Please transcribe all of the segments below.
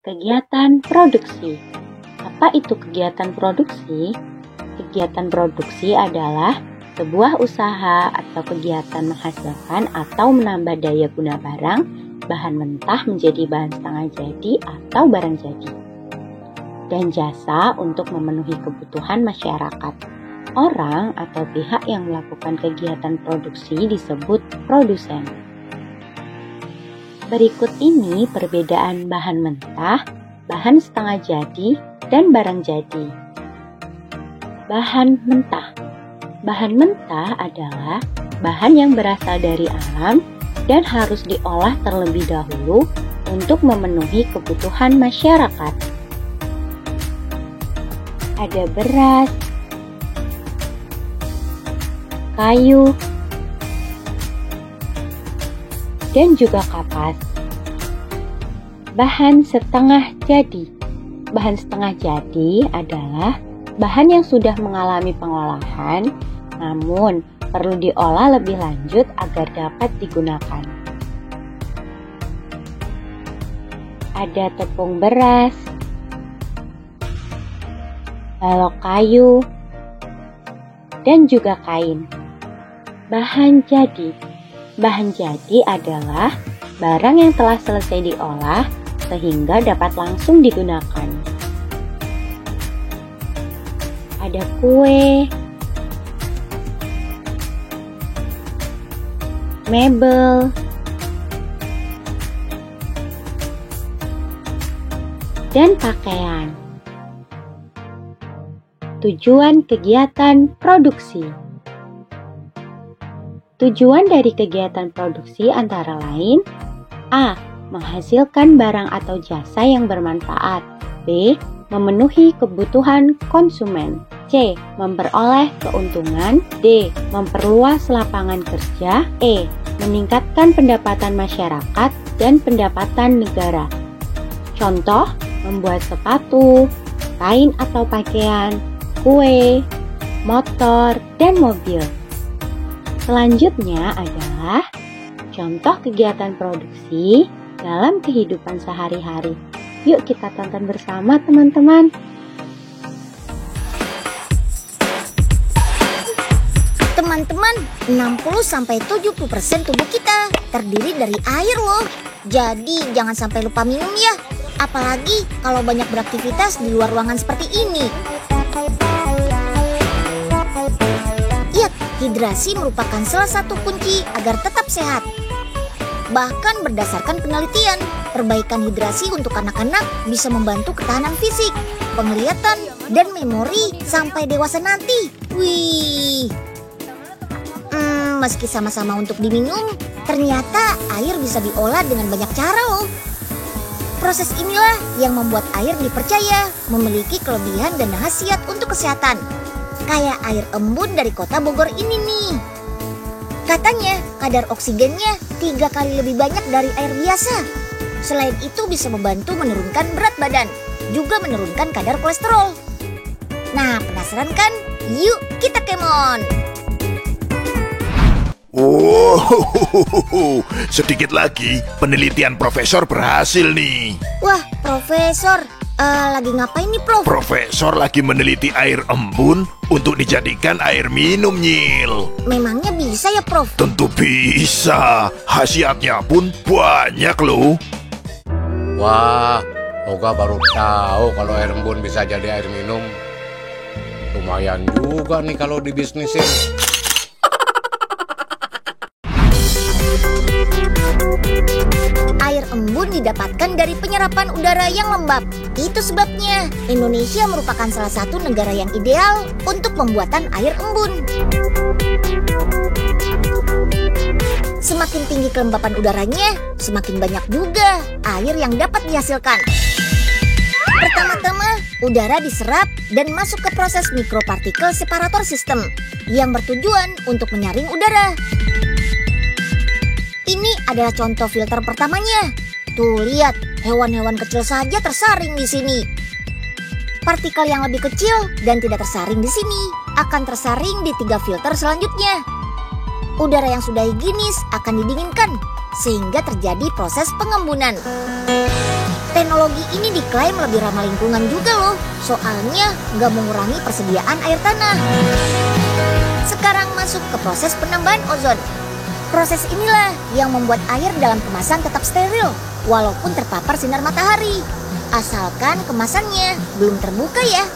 Kegiatan produksi. Apa itu kegiatan produksi? Kegiatan produksi adalah sebuah usaha atau kegiatan menghasilkan atau menambah daya guna barang, bahan mentah menjadi bahan setengah jadi atau barang jadi, dan jasa untuk memenuhi kebutuhan masyarakat. Orang atau pihak yang melakukan kegiatan produksi disebut produsen. Berikut ini perbedaan bahan mentah, bahan setengah jadi, dan barang jadi. Bahan mentah. Bahan mentah adalah bahan yang berasal dari alam dan harus diolah terlebih dahulu untuk memenuhi kebutuhan masyarakat. Ada beras, kayu, dan juga kapas. Bahan setengah jadi. Bahan setengah jadi adalah bahan yang sudah mengalami pengolahan, namun perlu diolah lebih lanjut agar dapat digunakan. Ada tepung beras, balok kayu, dan juga kain. Bahan jadi. Bahan jadi adalah barang yang telah selesai diolah sehingga dapat langsung digunakan. Ada kue, mebel, dan pakaian. Tujuan kegiatan produksi. Tujuan dari kegiatan produksi antara lain: A. Menghasilkan barang atau jasa yang bermanfaat. B. Memenuhi kebutuhan konsumen. C. Memperoleh keuntungan. D. Memperluas lapangan kerja. E. Meningkatkan pendapatan masyarakat dan pendapatan negara. Contoh, membuat sepatu, kain atau pakaian, kue, motor, dan mobil. Selanjutnya adalah contoh kegiatan produksi dalam kehidupan sehari-hari. Yuk kita tonton bersama teman-teman. Teman-teman, 60-70% tubuh kita terdiri dari air loh. Jadi jangan sampai lupa minum ya. Apalagi kalau banyak beraktivitas di luar ruangan seperti ini. Hidrasi merupakan salah satu kunci agar tetap sehat. Bahkan berdasarkan penelitian, perbaikan hidrasi untuk anak-anak bisa membantu ketahanan fisik, penglihatan, dan memori sampai dewasa nanti. Wih. Meski sama-sama untuk diminum, ternyata air bisa diolah dengan banyak cara loh. Proses inilah yang membuat air dipercaya memiliki kelebihan dan khasiat untuk kesehatan. Kayak air embun dari kota Bogor ini nih. Katanya kadar oksigennya 3 kali lebih banyak dari air biasa. Selain itu bisa membantu menurunkan berat badan, juga menurunkan kadar kolesterol. Nah, penasaran kan? Yuk kita kemon. Oh, sedikit lagi penelitian profesor berhasil nih. Wah, profesor, lagi ngapain nih, Prof? Profesor lagi meneliti air embun untuk dijadikan air minum, Nyil. Memangnya bisa ya, Prof? Tentu bisa. Khasiatnya pun banyak loh. Wah, Oga baru tahu kalau air embun bisa jadi air minum. Lumayan juga nih kalau dibisnisin. Air embun didapatkan dari penyerapan udara yang lembab. Itu sebabnya Indonesia merupakan salah satu negara yang ideal untuk pembuatan air embun. Semakin tinggi kelembapan udaranya, semakin banyak juga air yang dapat dihasilkan. Pertama-tama, udara diserap dan masuk ke proses mikropartikel separator system yang bertujuan untuk menyaring udara. Ini adalah contoh filter pertamanya. Tuh lihat, hewan-hewan kecil saja tersaring di sini. Partikel yang lebih kecil dan tidak tersaring di sini akan tersaring di 3 filter selanjutnya. Udara yang sudah higienis akan didinginkan sehingga terjadi proses pengembunan. Teknologi ini diklaim lebih ramah lingkungan juga loh, soalnya nggak mengurangi persediaan air tanah. Sekarang masuk ke proses penambahan ozon. Proses inilah yang membuat air dalam kemasan tetap steril, walaupun terpapar sinar matahari. Asalkan kemasannya belum terbuka ya.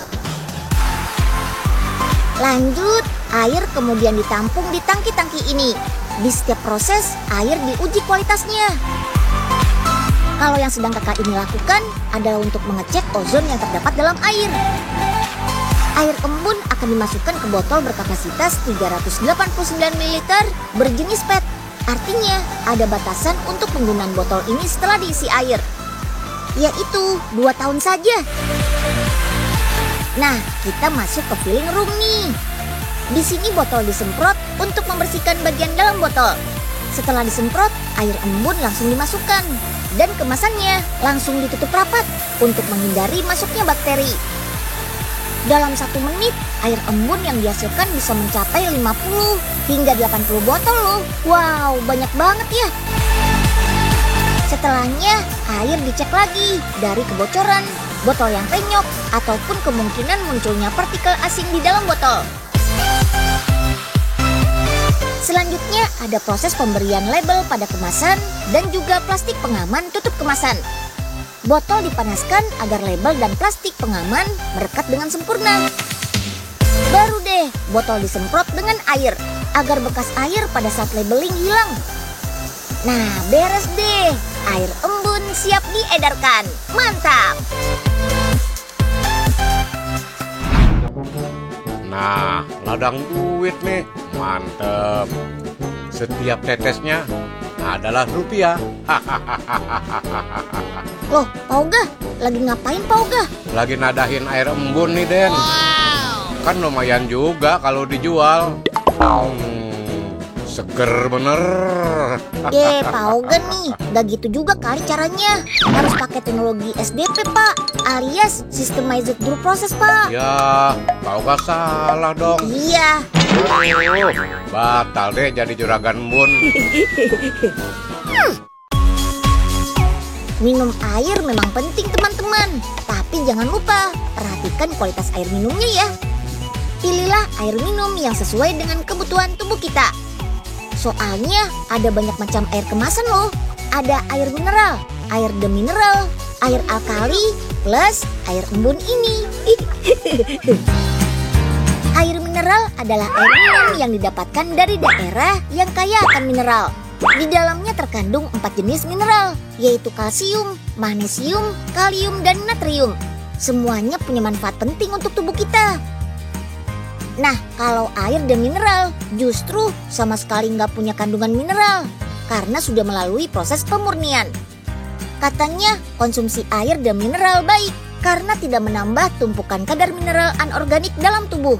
Lanjut, air kemudian ditampung di tangki-tangki ini. Di setiap proses, air diuji kualitasnya. Kalau yang sedang kakak ini lakukan adalah untuk mengecek ozon yang terdapat dalam air. Air embun akan dimasukkan ke botol berkapasitas 389 ml berjenis PET. Artinya, ada batasan untuk penggunaan botol ini setelah diisi air, yaitu 2 tahun saja. Nah, kita masuk ke filling room nih. Di sini botol disemprot untuk membersihkan bagian dalam botol. Setelah disemprot, air embun langsung dimasukkan dan kemasannya langsung ditutup rapat untuk menghindari masuknya bakteri. Dalam 1 menit, air embun yang dihasilkan bisa mencapai 50 hingga 80 botol loh. Wow, banyak banget ya. Setelahnya, air dicek lagi dari kebocoran, botol yang penyok, ataupun kemungkinan munculnya partikel asing di dalam botol. Selanjutnya ada proses pemberian label pada kemasan dan juga plastik pengaman tutup kemasan. Botol dipanaskan agar label dan plastik pengaman merekat dengan sempurna. Baru deh botol disemprot dengan air agar bekas air pada saat labeling hilang. Nah, beres deh. Air embun siap diedarkan. Mantap! Nah, ladang duit nih. Mantep. Setiap tetesnya adalah rupiah. Loh, Pak Oga, lagi ngapain Pak Oga? Lagi nadahin air embun nih, Den. Kan lumayan juga kalau dijual. Seger bener. Pak Oga nih, gak gitu juga kali caranya. Harus pakai teknologi SDP Pak, alias Systemized Brew Process Pak. Ya, kau gak salah dong. Iya. Batal deh jadi juragan embun. Minum air memang penting teman-teman, tapi jangan lupa perhatikan kualitas air minumnya ya. Pilihlah air minum yang sesuai dengan kebutuhan tubuh kita. Soalnya ada banyak macam air kemasan loh. Ada air mineral, air demineral, air alkali, plus air embun ini. Air mineral adalah air minum yang didapatkan dari daerah yang kaya akan mineral. Di dalamnya terkandung 4 jenis mineral, yaitu kalsium, magnesium, kalium, dan natrium. Semuanya punya manfaat penting untuk tubuh kita. Nah, kalau air dan mineral justru sama sekali nggak punya kandungan mineral karena sudah melalui proses pemurnian. Katanya konsumsi air dan mineral baik karena tidak menambah tumpukan kadar mineral anorganik dalam tubuh.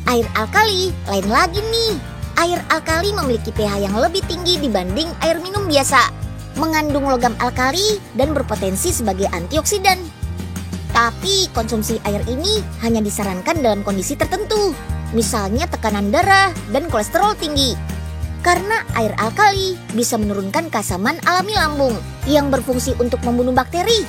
Air alkali lain lagi nih. Air alkali memiliki pH yang lebih tinggi dibanding air minum biasa, mengandung logam alkali dan berpotensi sebagai antioksidan. Tapi konsumsi air ini hanya disarankan dalam kondisi tertentu, misalnya tekanan darah dan kolesterol tinggi. Karena air alkali bisa menurunkan keasaman alami lambung yang berfungsi untuk membunuh bakteri.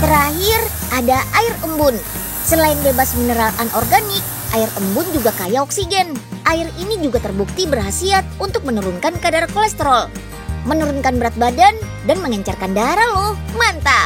Terakhir, ada air embun. Selain bebas mineral anorganik, air embun juga kaya oksigen. Air ini juga terbukti berkhasiat untuk menurunkan kadar kolesterol, menurunkan berat badan, dan mengencerkan darah loh. Mantap!